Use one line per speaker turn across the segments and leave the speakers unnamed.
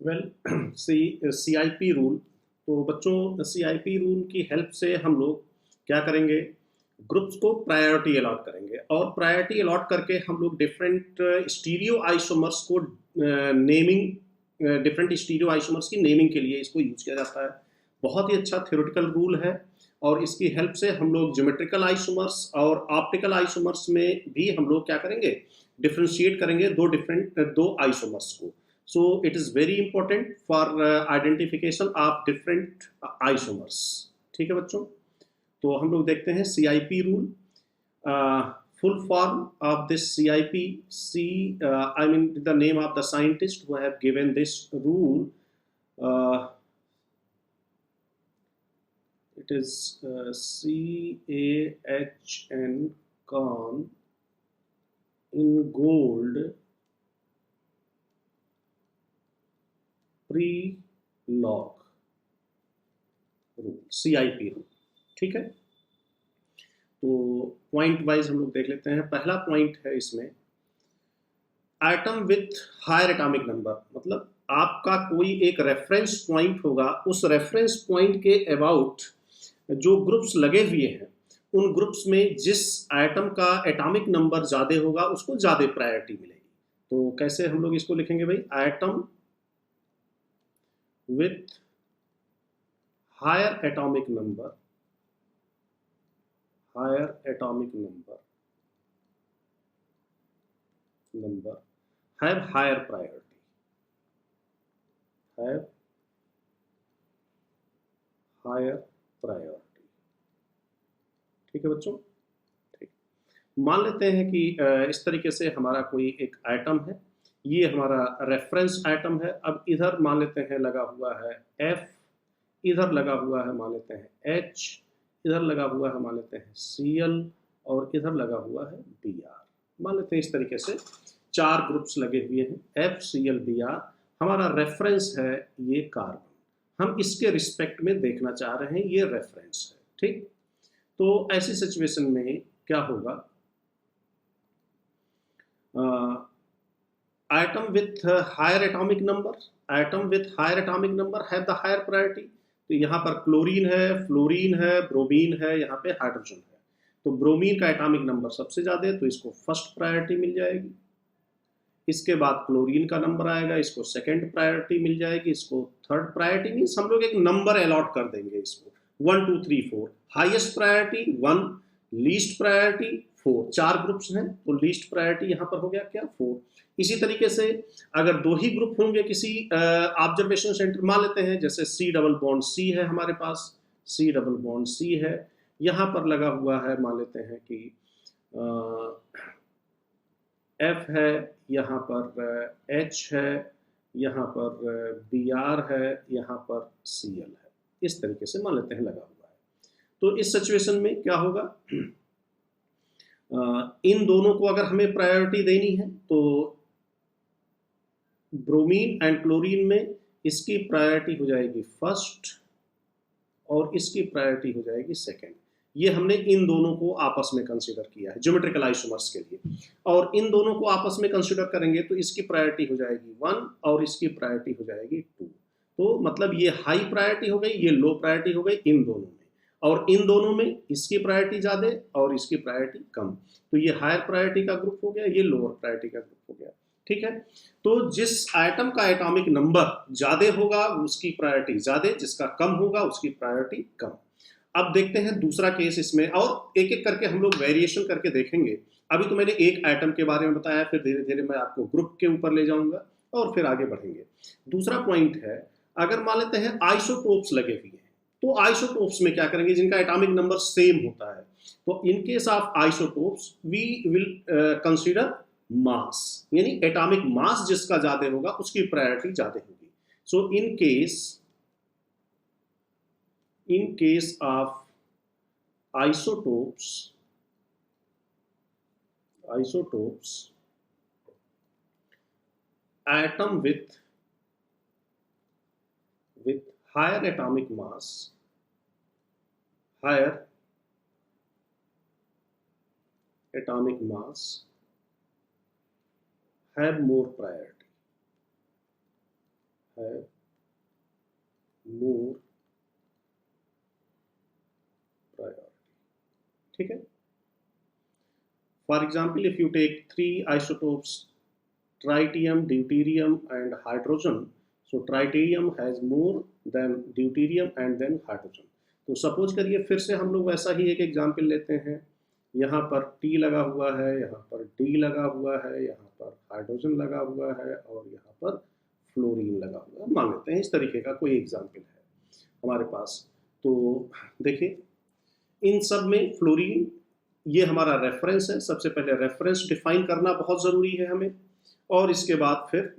Well CIP rule. तो बच्चों CIP rule की हेल्प से हम लोग क्या करेंगे, ग्रुप्स को प्रायोरिटी अलॉट करेंगे और प्रायोरिटी अलॉट करके हम लोग डिफरेंट स्टीरियो आइसोमर्स को नेमिंग, डिफरेंट स्टीरियो आइसोमर्स की नेमिंग के लिए इसको यूज किया जाता है। बहुत ही अच्छा थ्योरेटिकल रूल है और इसकी हेल्प से हम लोग ज्योमेट्रिकल आइसोमर्स और ऑप्टिकल आइसोमर्स में भी हम लोग क्या करेंगे, डिफ्रेंशिएट करेंगे दो आइसोमर्स को। So it is very important for identification of different isomers। ठीक है बच्चों, तो हम लोग देखते हैं CIP rule. Full form of this CIP, C I mean the name of the scientist who have given this rule, it is CAHN Khan in gold Prelog rule, CIP rule. ठीक है, तो point wise हम लोग देख लेते हैं। पहला point है इसमें, atom with higher atomic number, मतलब आपका कोई एक रेफरेंस पॉइंट होगा, उस रेफरेंस पॉइंट के अबाउट जो ग्रुप्स लगे हुए हैं उन ग्रुप्स में जिस एटम का एटॉमिक नंबर ज़्यादा होगा उसको ज़्यादा प्रायोरिटी मिलेगी। तो कैसे हम लोग इसको लिखेंगे भाई, atom with higher atomic number have higher priority, have higher priority। ठीक है बच्चों, ठीक। मान लेते हैं कि इस तरीके से हमारा कोई एक एटम है, ये हमारा रेफरेंस एटम है। अब इधर मान लेते हैं लगा हुआ है F, इधर लगा हुआ है मान लेते हैं H, इधर लगा हुआ है मान लेते हैं Cl और इधर लगा हुआ है Br। मान लेते हैं इस तरीके से चार ग्रुप्स लगे हुए हैं, FCl Br। हमारा रेफरेंस है ये कार्बन, हम इसके रिस्पेक्ट में देखना चाह रहे हैं, ये रेफरेंस है। ठीक, तो ऐसी सिचुएशन में क्या होगा, atom with higher atomic number, have the higher priority। तो यहाँ पर क्लोरीन है, फ्लोरीन है, ब्रोमीन है, यहाँ पे हाइड्रोजन है। तो ब्रोमीन का एटॉमिक नंबर सबसे ज़्यादा है तो इसको फर्स्ट प्रायोरिटी मिल जाएगी। इसके बाद क्लोरीन का नंबर आएगा, इसको सेकंड प्रायोरिटी मिल जाएगी, इसको थर्ड प्रायोरिटी मीन्स हम लोग एक नंबर अलॉट कर देंगे इसको, 1 2 3 4। Highest priority 1, least priority 4। चार ग्रुप्स हैं तो लीस्ट प्रायोरिटी यहाँ पर हो गया क्या, 4। इसी तरीके से अगर दो ही ग्रुप होंगे किसी ऑब्जर्वेशन सेंटर, मान लेते हैं जैसे C डबल बॉन्ड C है हमारे पास, C डबल बॉन्ड C है, यहाँ पर लगा हुआ है मान लेते हैं कि F है, यहाँ पर H है, यहाँ पर Br है, यहाँ पर Cl है। इस तरीके से मान लेते हैं लगा हुआ है। तो इस सिचुएशन में क्या होगा, इन दोनों को अगर हमें प्रायोरिटी देनी है तो ब्रोमीन एंड क्लोरीन में इसकी प्रायोरिटी हो जाएगी फर्स्ट और इसकी प्रायोरिटी हो जाएगी सेकंड। ये हमने इन दोनों को आपस में कंसीडर किया है ज्योमेट्रिकल आइसोमर्स के लिए, और इन दोनों को आपस में कंसीडर करेंगे तो इसकी प्रायोरिटी हो जाएगी 1 और इसकी प्रायोरिटी हो जाएगी 2। तो मतलब ये हाई प्रायोरिटी हो गई, ये लो प्रायोरिटी हो गई इन दोनों में, और इन दोनों में इसकी प्रायोरिटी ज़्यादा और इसकी प्रायोरिटी कम। तो ये हायर प्रायोरिटी का ग्रुप हो गया, ये लोअर प्रायोरिटी का ग्रुप हो गया। ठीक है, तो जिस एटम का एटॉमिक नंबर ज़्यादा होगा उसकी प्रायोरिटी ज़्यादा, जिसका कम होगा उसकी प्रायोरिटी कम। अब देखते हैं दूसरा केस इसमें, और एक एक करके हम लोग वेरिएशन करके देखेंगे। अभी तो मैंने एक एटम के बारे में बताया, फिर धीरे धीरे मैं आपको ग्रुप के ऊपर ले जाऊंगा और फिर आगे बढ़ेंगे। दूसरा पॉइंट है, अगर मान लेते हैं आइसोटोप्स लगे हुए हैं, तो आइसोटोप्स में क्या करेंगे, जिनका एटॉमिक नंबर सेम होता है, तो in case of isotopes we will consider mass, यानी एटॉमिक मास जिसका ज्यादा होगा उसकी प्रायोरिटी ज्यादा होगी। सो in case of isotopes atom with higher atomic mass have more priority, have more priority. ठीक है. For example, if you take 3 isotopes, tritium, deuterium and hydrogen, so tritium has more than deuterium and then hydrogen. तो suppose करिए फिर से हम लोग वैसा ही एक एग्जाम्पल लेते हैं. यहाँ पर T लगा हुआ है, यहाँ पर D लगा हुआ है, यहाँ पर हाइड्रोजन लगा हुआ है और यहाँ पर फ्लोरीन लगा हुआ है. मान लेते हैं इस तरीके का कोई एग्जाम्पल है हमारे पास. तो देखिए इन सब में फ्लोरीन ये हमारा रेफरेंस है. सबसे पहले रेफरेंस डिफाइन करना बहुत ज़रूरी है हमें, और इसके बाद फिर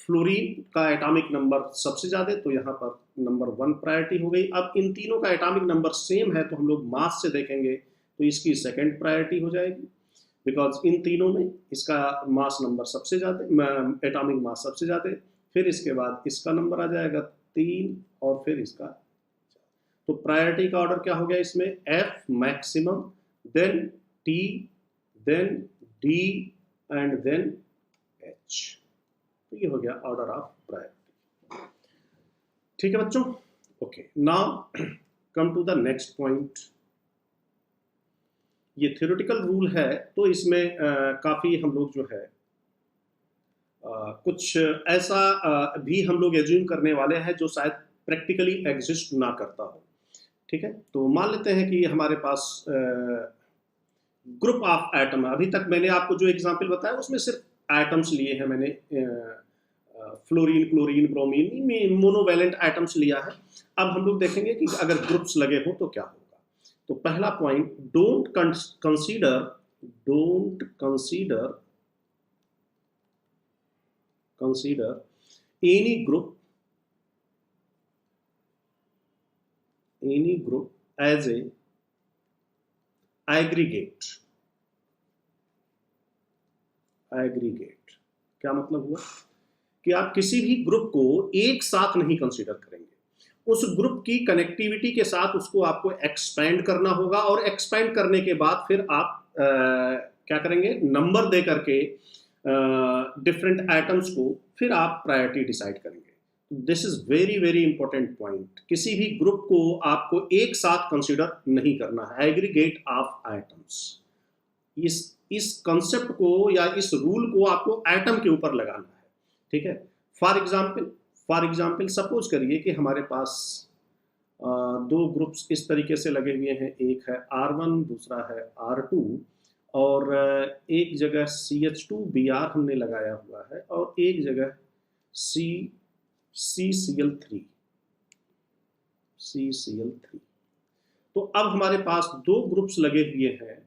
फ्लोरीन का एटॉमिक नंबर सबसे ज़्यादा, तो यहाँ पर नंबर 1 प्रायोरिटी हो गई. अब इन तीनों का एटॉमिक नंबर सेम है तो हम लोग मास से देखेंगे तो इसकी सेकंड प्रायोरिटी हो जाएगी, बिकॉज इन तीनों में इसका मास नंबर सबसे ज़्यादा, एटॉमिक मास सबसे ज़्यादा. फिर इसके बाद इसका नंबर आ जाएगा 3 और फिर इसका. तो प्रायोरिटी का ऑर्डर क्या हो गया इसमें? F maximum, then T, then D and then H. तो ये हो गया ऑर्डर ऑफ प्रायोरिटी. ठीक है बच्चों. Okay, now come to the next point. ये थ्योरेटिकल रूल है तो इसमें काफ़ी हम लोग जो है कुछ ऐसा भी हम लोग एज्यूम करने वाले हैं जो शायद प्रैक्टिकली एग्जिस्ट ना करता हो. ठीक है, तो मान लेते हैं कि हमारे पास ग्रुप ऑफ एटम है. अभी तक मैंने आपको जो एग्जांपल बताया उसमें सिर्फ एटम्स लिए हैं मैंने, fluorine, chlorine, bromine, monovalent atoms लिया है. अब हम लोग देखेंगे कि अगर ग्रुप्स लगे हों तो क्या होगा. तो पहला point, don't consider any group as a aggregate. क्या मतलब हुआ कि आप किसी भी ग्रुप को एक साथ नहीं कंसीडर करेंगे. उस ग्रुप की कनेक्टिविटी के साथ उसको आपको एक्सपैंड करना होगा, और एक्सपैंड करने के बाद फिर आप क्या करेंगे, नंबर दे करके डिफरेंट एटम्स को फिर आप प्रायोरिटी डिसाइड करेंगे. This is very very important point. किसी भी ग्रुप को आपको एक साथ कंसीडर नहीं करना है. एग्रीगेट ऑफ एटम्स, इस कंसेप्ट को या इस रूल को आपको एटम के ऊपर लगाना है. ठीक है. फॉर एग्जाम्पल सपोज करिए कि हमारे पास दो ग्रुप्स इस तरीके से लगे हुए हैं. एक है R1, दूसरा है R2, और एक जगह CH2Br हमने लगाया हुआ है और एक जगह CCl3. तो अब हमारे पास दो ग्रुप्स लगे हुए हैं.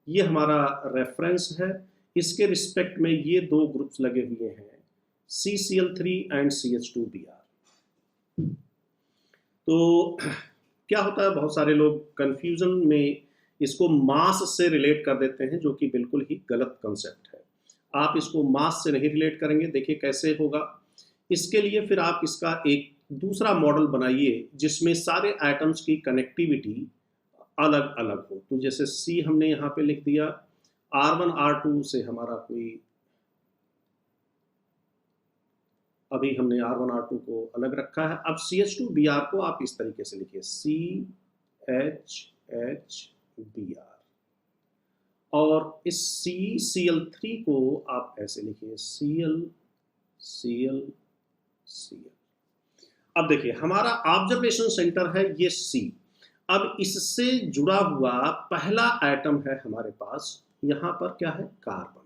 ये हमारा रेफरेंस है. इसके रिस्पेक्ट में ये दो ग्रुप्स लगे हुए हैं, CCl3 एंड CH2Br. तो क्या होता है, बहुत सारे लोग कंफ्यूजन में इसको मास से रिलेट कर देते हैं, जो कि बिल्कुल ही गलत कंसेप्ट है. आप इसको मास से नहीं रिलेट करेंगे. देखिए कैसे होगा. इसके लिए फिर आप इसका एक दूसरा मॉडल बनाइए जिसमें सारे एटम्स की कनेक्टिविटी अलग अलग हो. तो जैसे C हमने यहाँ पे लिख दिया, R1 R2 से हमारा कोई, अभी हमने R1 R2 को अलग रखा है. अब CH2Br को आप इस तरीके से लिखिए, CHHBr, और इस CCl3 को आप ऐसे लिखिए, ClCl. अब देखिए हमारा ऑब्जर्वेशन सेंटर है ये C. अब इससे जुड़ा हुआ पहला एटम है हमारे पास, यहाँ पर क्या है, कार्बन.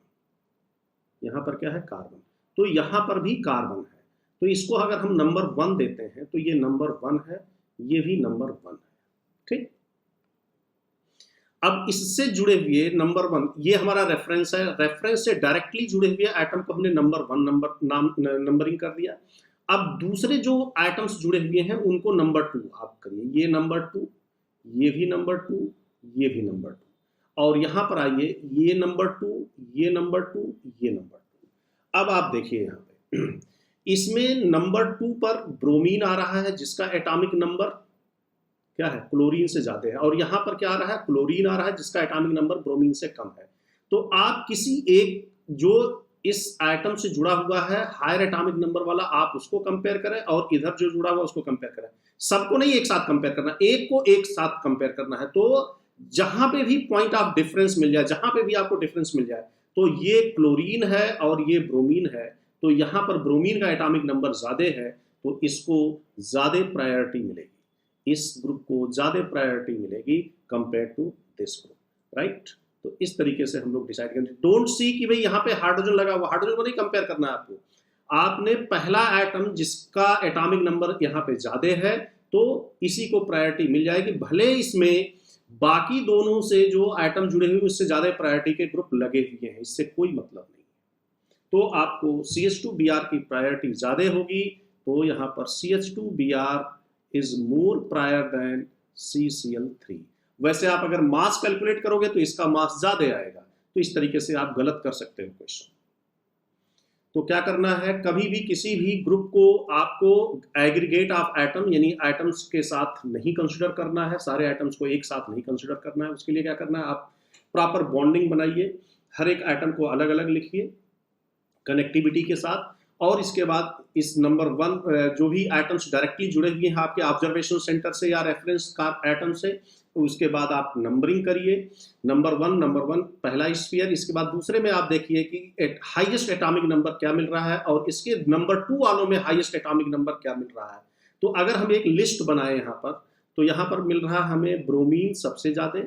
यहाँ पर क्या है, कार्बन. तो यहाँ पर भी कार्बन है. तो इसको अगर हम नंबर 1 देते हैं तो ये नंबर 1 है, ये भी नंबर 1 है. ठीक. अब इससे जुड़े हुए नंबर 1, ये हमारा रेफरेंस है. रेफरेंस से डायरेक्टली जुड़े हुए एटम को हमने नंबर 1 नंबरिंग कर दिया. अब दूसरे जो एटम्स जुड़े हुए हैं उनको नंबर 2 आप करिए. ये नंबर 2, ये भी नंबर 2, ये भी नंबर 2, और यहाँ पर आइए, ये नंबर 2, ये नंबर 2, ये नंबर 2. अब आप देखिए यहाँ पे इसमें नंबर 2 पर ब्रोमीन आ रहा है जिसका एटॉमिक नंबर क्या है, क्लोरीन से ज़्यादा है, और यहाँ पर क्या आ रहा है, क्लोरीन आ रहा है जिसका एटॉमिक नंबर ब्रोमीन से कम है. तो आप किसी एक जो इस एटम से जुड़ा हुआ है हायर एटॉमिक नंबर वाला, आप उसको कंपेयर करें, और इधर जो जुड़ा हुआ उसको कंपेयर करें। सबको नहीं एक साथ कंपेयर करना, एक को एक साथ कंपेयर करना है। तो जहां पे भी पॉइंट ऑफ डिफरेंस मिल जाए, जहां पे भी आपको डिफरेंस मिल जाए, तो ये क्लोरीन है और ये ब्रोमीन है, तो यहां पर ब्रोमीन का एटॉमिक नंबर ज्यादा है, तो इसको ज्यादा प्रायोरिटी मिलेगी, इस ग्रुप को ज्यादा प्रायोरिटी मिलेगी compare to this group, right. तो इस तरीके से हम लोग डिसाइड करेंगे। डोंट सी कि भाई यहाँ पे हाइड्रोजन लगा हुआ, हाइड्रोजन को नहीं कंपेयर करना है आपको, आपने पहला एटम जिसका एटॉमिक नंबर यहाँ पे ज्यादा है तो इसी को प्रायोरिटी मिल जाएगी, भले इसमें बाकी दोनों से जो एटम जुड़े हुए उससे ज्यादा प्रायोरिटी के ग्रुप लगे हुए हैं, इससे कोई मतलब नहीं। तो आपको CH2Br की प्रायोरिटी ज्यादा होगी, तो यहाँ पर CH2Br is more prior then CCl3। वैसे आप अगर मास कैलकुलेट करोगे तो इसका मास ज्यादा आएगा, तो इस तरीके से आप गलत कर सकते हो क्वेश्चन। तो क्या करना है, कभी भी किसी भी ग्रुप को आपको एग्रीगेट ऑफ एटम यानी एटम्स के साथ नहीं कंसीडर करना है, सारे एटम्स को एक साथ नहीं कंसीडर करना है। उसके लिए क्या करना है, आप प्रॉपर बॉन्डिंग बनाइए, हर एक एटम को अलग अलग लिखिए कनेक्टिविटी के साथ, और इसके बाद इस नंबर 1 जो भी एटम्स डायरेक्टली जुड़े हुए हैं आपके ऑब्जर्वेशन सेंटर से या रेफरेंस एटम से, तो उसके बाद आप नंबरिंग करिए, नंबर 1 पहला स्फीयर, इसके बाद दूसरे में आप देखिए कि हाईएस्ट एटॉमिक नंबर क्या मिल रहा है और इसके नंबर 2 वालों में हाईएस्ट एटॉमिक नंबर क्या मिल रहा है। तो अगर हम एक लिस्ट बनाए यहाँ पर, तो यहाँ पर मिल रहा है हमें ब्रोमीन सबसे ज्यादा,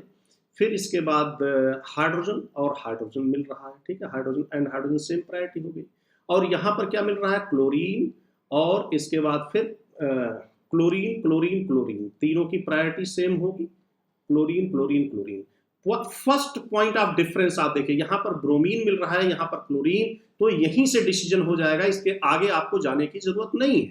फिर इसके बाद हाइड्रोजन और हाइड्रोजन मिल रहा है, ठीक है, hydrogen and hydrogen same priority होगी। और यहाँ पर क्या मिल रहा है, क्लोरीन, और इसके बाद फिर क्लोरीन क्लोरीन क्लोरीन, तीनों की प्रायोरिटी सेम होगी, chlorine chlorine chlorine. First point of difference आप देखिए, यहाँ पर ब्रोमीन मिल रहा है, यहाँ पर क्लोरीन, तो यहीं से डिसीजन हो जाएगा, इसके आगे आपको जाने की जरूरत नहीं है।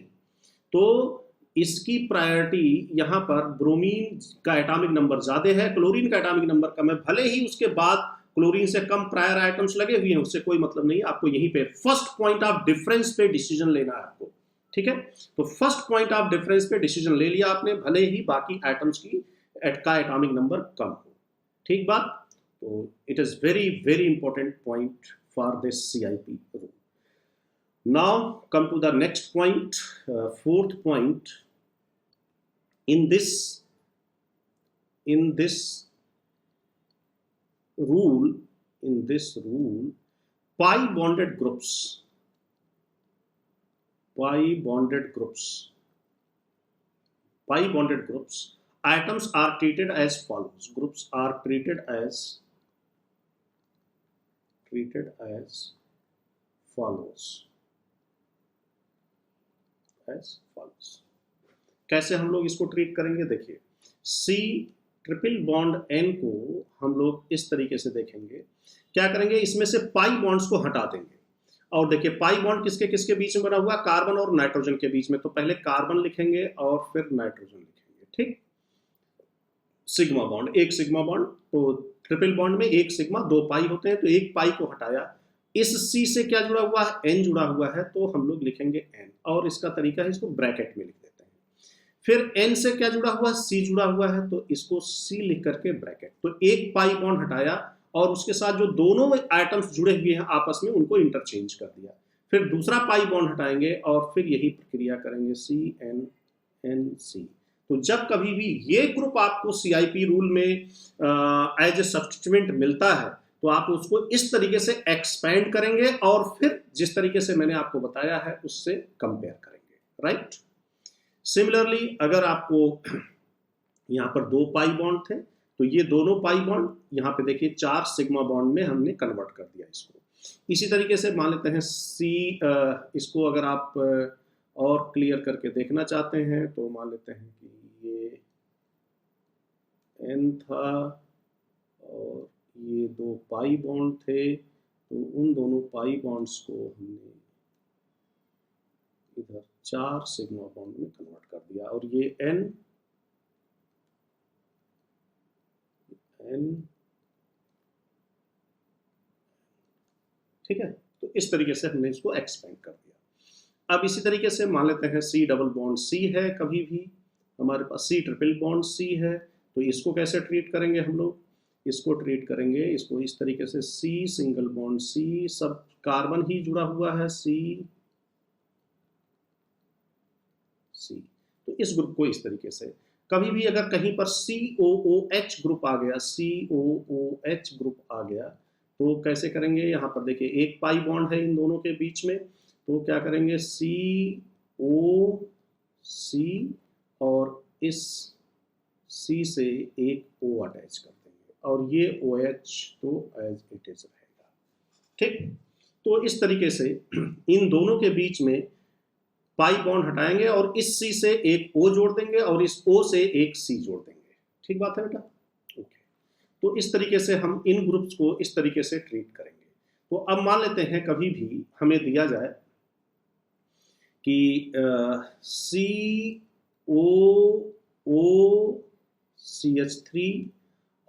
तो इसकी प्रायोरिटी यहाँ पर ब्रोमीन का एटॉमिक नंबर ज्यादा है, क्लोरीन का एटॉमिक नंबर कम है, भले ही उसके बाद क्लोरीन से कम प्रायर आइटम्स लगे हुए हैं, उससे कोई मतलब नहीं, आपको यहीं पे फर्स्ट पॉइंट ऑफ डिफरेंस पे डिसीजन लेना है आपको, ठीक है। तो फर्स्ट पॉइंट ऑफ डिफरेंस पे डिसीजन ले लिया आपने, भले ही बाकी आइटम्स की का एटॉमिक नंबर कम हो, ठीक बात। तो it is very very important point for this CIP rule. Now come to the next point, fourth point. In this rule, pi bonded groups, atoms are treated as follows. Groups are treated as follows. कैसे हम लोग इसको treat करेंगे, देखिए C triple bond N को हम लोग इस तरीके से देखेंगे, क्या करेंगे, इसमें से पाई बॉन्ड्स को हटा देंगे, और देखिए पाई बॉन्ड किसके किसके बीच में बना हुआ, कार्बन और नाइट्रोजन के बीच में, तो पहले कार्बन लिखेंगे और फिर नाइट्रोजन लिखेंगे, ठीक। सिग्मा बॉन्ड, एक सिग्मा बॉन्ड, तो ट्रिपल बॉन्ड में एक सिग्मा 2 पाई होते हैं, तो एक पाई को हटाया, इस C से क्या जुड़ा हुआ है, N जुड़ा हुआ है, तो हम लोग लिखेंगे N, और इसका तरीका है इसको ब्रैकेट में लिख देते हैं। फिर N से क्या जुड़ा हुआ है, C जुड़ा हुआ है, तो इसको C लिख करके ब्रैकेट, तो एक पाई बॉन्ड हटाया और उसके साथ जो दोनों एटम्स जुड़े हुए हैं आपस में उनको इंटरचेंज कर दिया, फिर दूसरा पाई बॉन्ड हटाएंगे और फिर यही प्रक्रिया करेंगे CNNC। तो जब कभी भी ये ग्रुप आपको CIP रूल में एज ए सब्स्टिट्यूएंट मिलता है, तो आप उसको इस तरीके से एक्सपेंड करेंगे और फिर जिस तरीके से मैंने आपको बताया है उससे कंपेयर करेंगे, राइट। सिमिलरली अगर आपको यहाँ पर 2 पाई बॉन्ड थे, तो ये दोनों पाई बॉन्ड यहाँ पे देखिए 4 सिग्मा बॉन्ड में हमने कन्वर्ट कर दिया इसको। इसी तरीके से मान लेते हैं इसको अगर आप और क्लियर करके देखना चाहते हैं, तो मान लेते हैं कि ये N था और ये 2 पाई बॉन्ड थे, तो उन दोनों पाई बॉन्ड्स को हमने इधर 4 सिग्मा बॉन्ड में कन्वर्ट कर दिया, और ये N ठीक है। तो इस तरीके से हमने इसको एक्सपेंड कर दिया। अब इसी तरीके से मान लेते हैं C डबल बॉन्ड C है, कभी भी हमारे पास C ट्रिपल बॉन्ड C है, तो इसको कैसे ट्रीट करेंगे हम लोग, इसको ट्रीट करेंगे, इसको इस तरीके से C सिंगल बॉन्ड C, सब कार्बन ही जुड़ा हुआ है C C। तो इस ग्रुप को इस तरीके से, कभी भी अगर कहीं पर COOH ग्रुप आ गया, COOH ग्रुप आ गया तो कैसे करेंगे, यहाँ पर देखिए एक पाई बॉन्ड है इन दोनों के बीच में, तो क्या करेंगे COC और इस C से एक O अटैच कर देंगे और ये OH तो एज इट इज रहेगा। ठीक, तो इस तरीके से इन दोनों के बीच में पाई बॉन्ड हटाएंगे और इस C से एक O जोड़ देंगे और इस O से एक C जोड़ देंगे। ठीक बात है बेटा, ओके। तो इस तरीके से हम इन ग्रुप्स को इस तरीके से ट्रीट करेंगे। तो अब मान लेते हैं कभी भी हमें दिया जाए कि COOCH3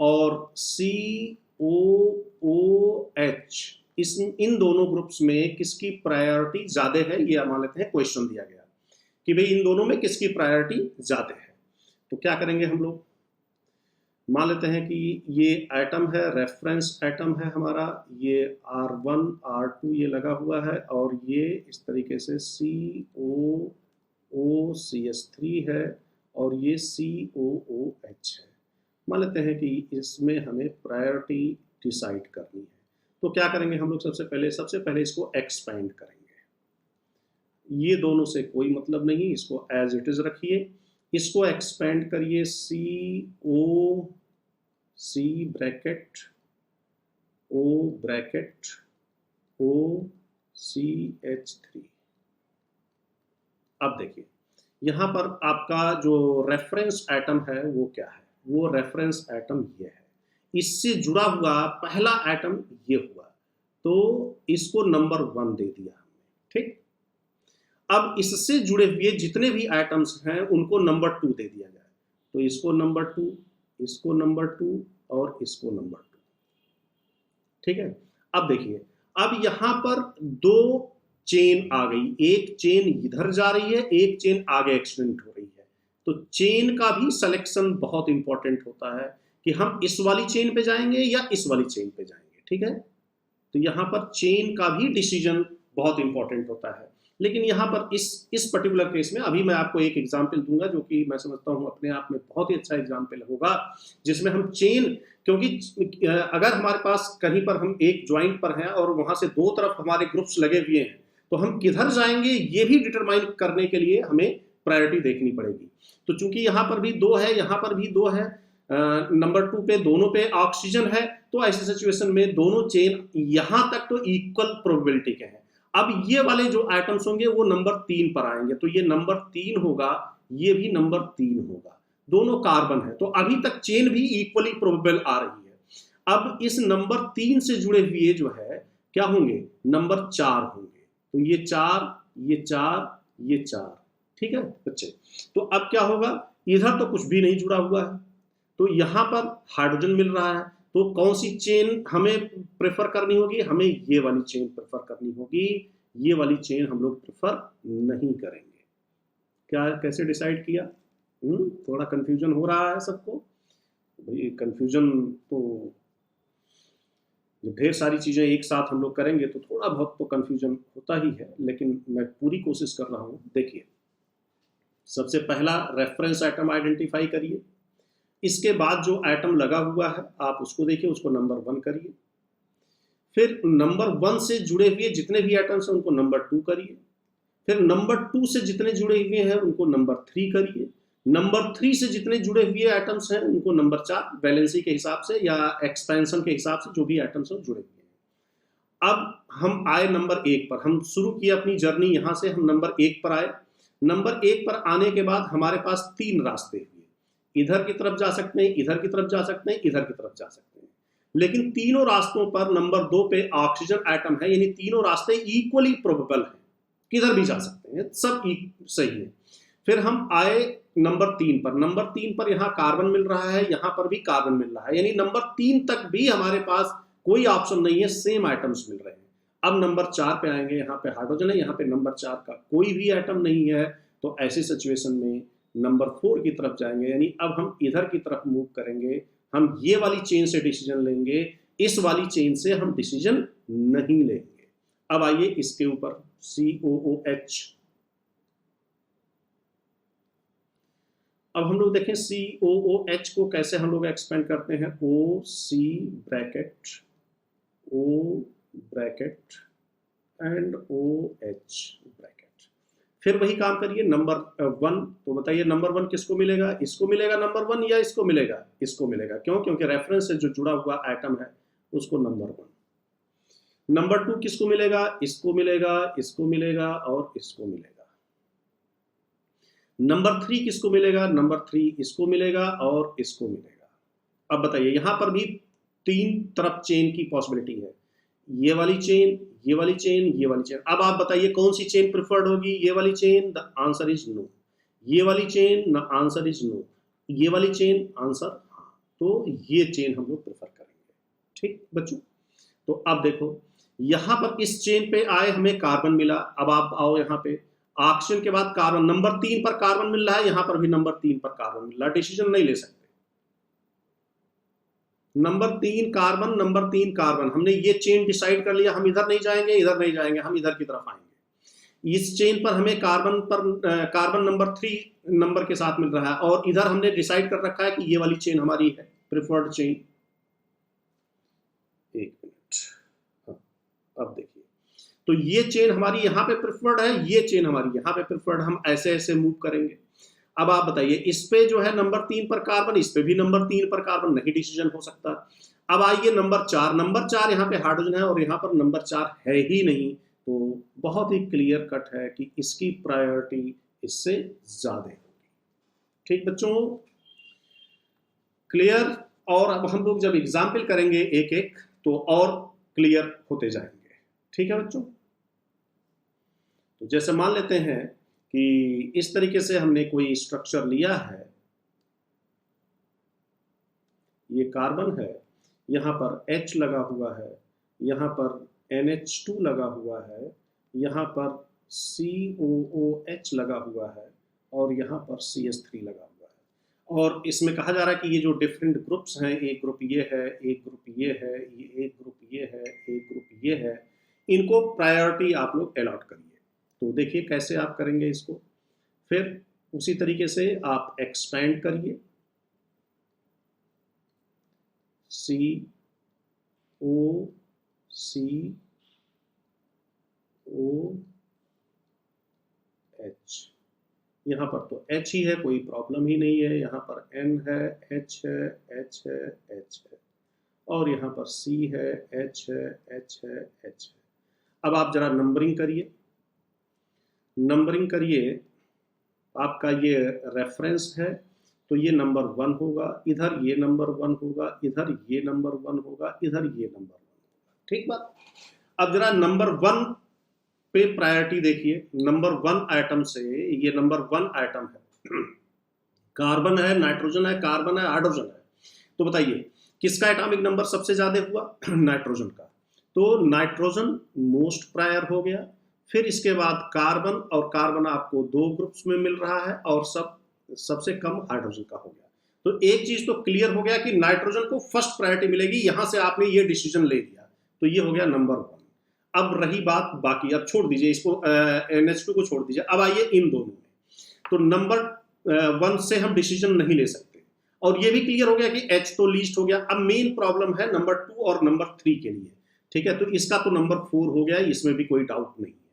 और COOH, इन दोनों ग्रुप्स में किसकी प्रायोरिटी ज्यादा है, ये मान लेते हैं क्वेश्चन दिया गया कि भाई इन दोनों में किसकी प्रायोरिटी ज्यादा है। तो क्या करेंगे हम लोग, मान लेते हैं कि ये एटम है, रेफरेंस एटम है हमारा, ये R1 R2 ये लगा हुआ है और ये इस तरीके से COOCH3 है और ये COOH है। मान लेते हैं कि इसमें हमें प्रायोरिटी डिसाइड करनी है। तो क्या करेंगे हम लोग, सबसे पहले इसको एक्सपेंड करेंगे। ये दोनों से कोई मतलब नहीं, इसको एज इट इज रखिए, इसको एक्सपेंड करिए C bracket O bracket OCH3। अब देखिए यहाँ पर आपका जो रेफरेंस एटम है वो क्या है, वो रेफरेंस एटम ये है, इससे जुड़ा हुआ पहला एटम ये हुआ, तो इसको नंबर 1 दे दिया हमने। ठीक, अब इससे जुड़े हुए जितने भी एटम्स हैं उनको नंबर 2 दे दिया जाए, तो इसको नंबर 2, इसको नंबर 2 और इसको नंबर 2। ठीक है, अब देखिए अब यहां पर 2 चेन आ गई, एक चेन इधर जा रही है, एक चेन आगे एक्सटेंड हो रही है। तो चेन का भी सिलेक्शन बहुत इंपॉर्टेंट होता है कि हम इस वाली चेन पे जाएंगे या इस वाली चेन पे जाएंगे। ठीक है, तो यहाँ पर चेन का भी डिसीजन बहुत इंपॉर्टेंट होता है। लेकिन यहाँ पर इस पर्टिकुलर केस में अभी मैं आपको एक एग्जाम्पल दूंगा जो कि मैं समझता हूँ अपने आप में बहुत ही अच्छा एग्जाम्पल होगा, जिसमें हम चेन, क्योंकि अगर हमारे पास कहीं पर हम एक ज्वाइंट पर हैं और वहां से दो तरफ हमारे ग्रुप्स लगे हुए हैं, तो हम किधर जाएंगे ये भी डिटरमाइन करने के लिए हमें प्रायोरिटी देखनी पड़ेगी। तो चूंकि यहाँ पर भी 2 है, यहाँ पर भी 2 है, नंबर 2 पे दोनों पे ऑक्सीजन है, तो ऐसी सिचुएशन में दोनों चेन यहां तक तो इक्वल प्रोबेबिलिटी के हैं। अब ये वाले जो एटम्स होंगे वो नंबर 3 पर आएंगे, तो ये नंबर 3 होगा, ये भी नंबर 3 होगा, दोनों कार्बन है, तो अभी तक चेन भी इक्वली प्रोबेबल आ रही है। अब इस नंबर 3 से जुड़े हुए जो है क्या होंगे, नंबर 4 होंगे, तो ये 4 ये 4 ये 4। ठीक है बच्चे, तो अब क्या होगा, इधर तो कुछ भी नहीं जुड़ा हुआ है, तो यहां पर हाइड्रोजन मिल रहा है, तो कौन सी चेन हमें प्रेफर करनी होगी, हमें ये वाली चेन प्रेफर करनी होगी, ये वाली चेन हम लोग प्रेफर नहीं करेंगे। क्या कैसे डिसाइड किया, थोड़ा कंफ्यूजन हो रहा है सबको, भाई कंफ्यूजन तो जब ढेर सारी चीजें एक साथ हम लोग करेंगे तो थोड़ा बहुत तो कंफ्यूजन होता ही है, लेकिन मैं पूरी कोशिश कर रहा हूं। देखिए सबसे पहला रेफरेंस एटम आइडेंटिफाई करिए, इसके बाद जो एटम लगा हुआ है आप उसको देखिए, उसको नंबर 1 करिए, फिर नंबर 1 से जुड़े हुए जितने भी एटम्स हैं उनको नंबर 2 करिए, फिर नंबर 2 से जितने जुड़े हुए हैं उनको नंबर 3 करिए, नंबर 3 से जितने जुड़े हुए एटम्स हैं उनको नंबर 4, वैलेंसी के हिसाब से या एक्सपेंशन के हिसाब से जो भी एटम्स हैं जुड़े हुए हैं। अब हम आए नंबर 1 पर, हम शुरू किए अपनी जर्नी, यहां से हम नंबर 1 पर आए। नंबर 1 पर आने के बाद हमारे पास 3 रास्ते हुए, इधर की तरफ जा सकते हैं, इधर की तरफ जा सकते हैं, इधर की तरफ जा सकते हैं, लेकिन तीनों रास्तों पर नंबर 2 पे ऑक्सीजन एटम है, यानी तीनों रास्ते इक्वली प्रोबेबल हैं, किधर भी जा सकते हैं, सब सही है। फिर हम आए नंबर 3 पर, नंबर 3 पर यहाँ कार्बन मिल रहा है, यहाँ पर भी कार्बन मिल रहा है, यानी नंबर 3 तक भी हमारे पास कोई ऑप्शन नहीं है, सेम आइटम्स मिल रहे हैं। अब नंबर 4 पे आएंगे, यहाँ पे हाइड्रोजन है, यहाँ पे नंबर 4 का कोई भी एटम नहीं है, तो ऐसी सिचुएशन में नंबर 4 की तरफ जाएंगे, यानी अब हम इधर की तरफ मूव करेंगे, हम ये वाली चेन से डिसीजन लेंगे, इस वाली चेन से हम डिसीजन नहीं लेंगे। अब आइए इसके ऊपर COOH। अब हम लोग देखें COOH को कैसे हम लोग एक्सपेंड करते हैं। OC bracket, O bracket and OH bracket. फिर वही काम करिए नंबर 1। तो बताइए नंबर 1 किसको मिलेगा, इसको मिलेगा नंबर 1 या इसको मिलेगा, इसको मिलेगा। क्यों? क्योंकि रेफरेंस से जो जुड़ा हुआ एटम है उसको नंबर 1। नंबर 2 किसको मिलेगा, इसको मिलेगा, इसको मिलेगा और इसको मिलेगा। नंबर 3 किसको मिलेगा, नंबर 3 इसको मिलेगा और इसको मिलेगा। अब बताइए यहां पर भी 3 तरफ चेन की पॉसिबिलिटी है, ये वाली चेन, ये वाली चेन, ये वाली चेन। अब आप बताइए कौन सी चेन प्रिफर्ड होगी, ये वाली chain, the answer is no. ये वाली chain, the answer is no. ये वाली चेन, आंसर हाँ। तो ये चेन हम लोग प्रेफर करेंगे। ठीक बच्चों, तो अब देखो यहां पर इस चेन पे आए हमें कार्बन मिला। अब आप आओ यहाँ पे, ऑक्सीजन के बाद कार्बन, नंबर 3 पर कार्बन मिल रहा है, यहां पर भी नंबर 3 पर कार्बन मिल रहा है, डिसीजन नहीं ले सकते। नंबर 3 कार्बन, नंबर 3 कार्बन, हमने ये चेन डिसाइड कर लिया, हम इधर नहीं जाएंगे, इधर नहीं जाएंगे, हम इधर की तरफ आएंगे। इस चेन पर हमें कार्बन नंबर 3 नंबर के साथ मिल रहा है, और इधर हमने डिसाइड कर रखा है कि ये वाली चेन हमारी है प्रिफर्ड चेन। एक मिनट, हाँ, अब देखिए तो ये चेन हमारी यहाँ पे प्रिफर्ड है, ये चेन हमारी यहाँ पे प्रिफर्ड, हम ऐसे ऐसे मूव करेंगे। अब आप बताइए इस पे जो है नंबर 3 पर कार्बन, इस पे भी नंबर 3 पर कार्बन, नहीं डिसीजन हो सकता। अब आइए नंबर 4, नंबर 4 यहाँ पे हाइड्रोजन है और यहाँ पर नंबर 4 है ही नहीं, तो बहुत ही क्लियर कट है कि इसकी प्रायोरिटी इससे ज्यादा होगी। ठीक बच्चों, क्लियर। और अब हम लोग जब एग्जाम्पल करेंगे एक एक तो और क्लियर होते जाएंगे। ठीक है बच्चों, तो जैसे मान लेते हैं कि इस तरीके से हमने कोई स्ट्रक्चर लिया है, ये कार्बन है, यहाँ पर H लगा हुआ है, यहाँ पर NH2 लगा हुआ है, यहाँ पर COOH लगा हुआ है और यहाँ पर CH3 लगा हुआ है। और इसमें कहा जा रहा है कि ये जो डिफरेंट ग्रुप्स हैं, एक ग्रुप ये है, एक ग्रुप ये है, एक ग्रुप ये है, एक ग्रुप ये है, इनको प्रायोरिटी आप लोग अलॉट करिए। तो देखिए कैसे आप करेंगे इसको। फिर उसी तरीके से आप एक्सपैंड करिए, COOH, यहाँ पर तो H ही है, कोई प्रॉब्लम ही नहीं है। यहाँ पर N है, H है, H है, H है, और यहाँ पर C है, H है, H है, H है। अब आप जरा नंबरिंग करिए, नंबरिंग करिए। आपका ये रेफरेंस है तो ये नंबर 1 होगा, इधर ये नंबर 1 होगा, इधर ये नंबर 1 होगा, इधर ये नंबर 1 होगा। ठीक बात। अब जरा नंबर 1 पे प्रायोरिटी देखिए। नंबर 1 आइटम से, ये नंबर 1 आइटम है, कार्बन है, नाइट्रोजन है, कार्बन है, हाइड्रोजन है। तो बताइए किसका एटॉमिक नंबर सबसे ज्यादा हुआ? नाइट्रोजन का। तो नाइट्रोजन मोस्ट प्रायर हो गया। फिर इसके बाद कार्बन, और कार्बन आपको 2 ग्रुप्स में मिल रहा है, और सबसे कम हाइड्रोजन का हो गया। तो एक चीज तो क्लियर हो गया कि नाइट्रोजन को फर्स्ट प्रायोरिटी मिलेगी। यहां से आपने ये डिसीजन ले लिया, तो ये हो गया नंबर 1। अब रही बात बाकी, अब छोड़ दीजिए इसको, NH2 को छोड़ दीजिए। अब आइए इन दोनों में, तो नंबर 1 से हम डिसीजन नहीं ले सकते, और ये भी क्लियर हो गया कि H तो लीस्ट हो गया। अब मेन प्रॉब्लम है नंबर 2 और नंबर 3 के लिए। ठीक है, तो इसका तो नंबर 4 हो गया, इसमें भी कोई डाउट नहीं है।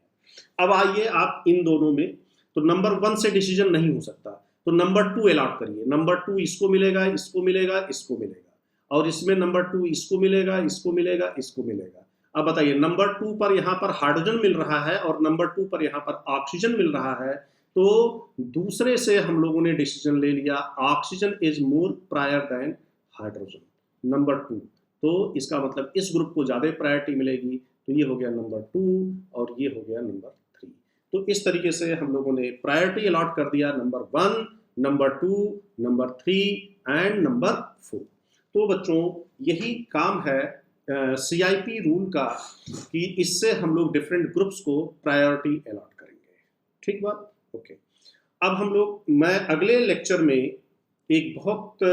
अब आइए आप इन दोनों में, तो नंबर 1 से डिसीजन नहीं हो सकता, तो नंबर 2 अलॉट करिए। नंबर 2 इसको मिलेगा, इसको मिलेगा, इसको मिलेगा, और इसमें नंबर 2 इसको मिलेगा, इसको मिलेगा, इसको मिलेगा। अब बताइए नंबर 2 पर यहाँ पर हाइड्रोजन मिल रहा है और नंबर 2 पर यहाँ पर ऑक्सीजन मिल रहा है, तो दूसरे से हम लोगों ने डिसीजन ले लिया, oxygen is more prior than hydrogen, number 2। तो इसका मतलब इस ग्रुप को ज्यादा प्रायोरिटी मिलेगी, तो ये हो गया नंबर 2 और ये हो गया नंबर 3। तो इस तरीके से हम लोगों ने प्रायोरिटी अलॉट कर दिया, number 1, number 2, number 3 and number 4। तो बच्चों यही काम है CIP रूल का, कि इससे हम लोग डिफरेंट ग्रुप्स को प्रायोरिटी अलॉट करेंगे। ठीक बात, ओके। अब हम लोग, मैं अगले लेक्चर में एक बहुत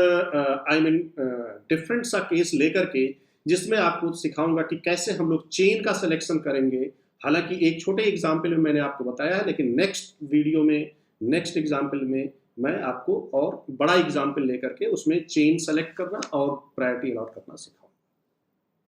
आई मीन डिफरेंट सा केस लेकर के, जिसमें आपको सिखाऊंगा कि कैसे हम लोग चेन का सिलेक्शन करेंगे। हालांकि एक छोटे एग्जाम्पल में मैंने आपको बताया है, लेकिन नेक्स्ट वीडियो में, नेक्स्ट एग्जाम्पल में मैं आपको और बड़ा एग्जाम्पल लेकर के उसमें चेन सेलेक्ट करना और प्रायोरिटी अलॉट करना सिखाऊंगा।